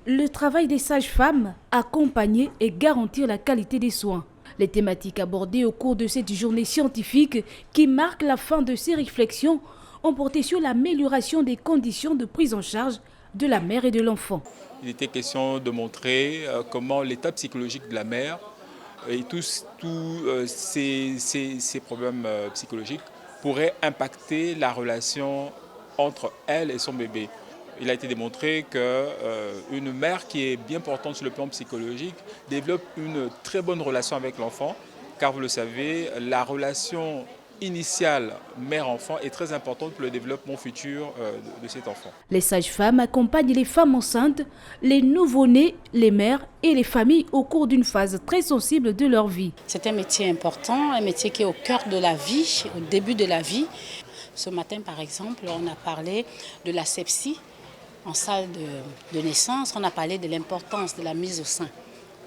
Le travail des sages-femmes, accompagner et garantir la qualité des soins. Les thématiques abordées au cours de cette journée scientifique qui marque la fin de ces réflexions ont porté sur l'amélioration des conditions de prise en charge de la mère et de l'enfant. Il était question de montrer comment l'état psychologique de la mère et tous ces problèmes psychologiques pourraient impacter la relation entre elle et son bébé. Il a été démontré qu'une mère qui est bien portante sur le plan psychologique développe une très bonne relation avec l'enfant, car vous le savez, la relation initiale mère-enfant est très importante pour le développement futur de cet enfant. Les sages-femmes accompagnent les femmes enceintes, les nouveau-nés, les mères et les familles au cours d'une phase très sensible de leur vie. C'est un métier important, un métier qui est au cœur de la vie, au début de la vie. Ce matin, par exemple, on a parlé de la sepsie en salle de naissance. On a parlé de l'importance de la mise au sein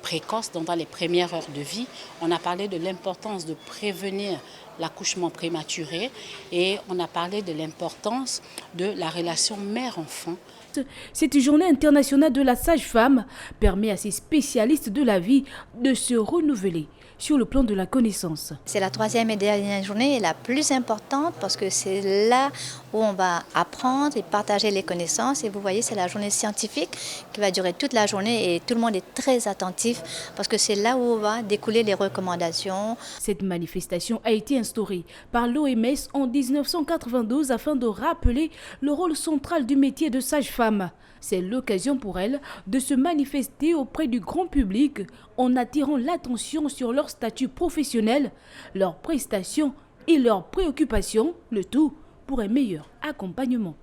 précoce dans les premières heures de vie. On a parlé de l'importance de prévenir l'accouchement prématuré et on a parlé de l'importance de la relation mère-enfant. Cette journée internationale de la sage-femme permet à ces spécialistes de la vie de se renouveler sur le plan de la connaissance. C'est la troisième et dernière journée et la plus importante parce que c'est là où on va apprendre et partager les connaissances. Et vous voyez, c'est la journée scientifique qui va durer toute la journée et tout le monde est très attentif parce que c'est là où on va découler les recommandations. Cette manifestation a été instaurée par l'OMS en 1992 afin de rappeler le rôle central du métier de sage-femme. C'est l'occasion pour elle de se manifester auprès du grand public en attirant l'attention sur leur statut professionnel, leurs prestations et leurs préoccupations, le tout pour un meilleur accompagnement.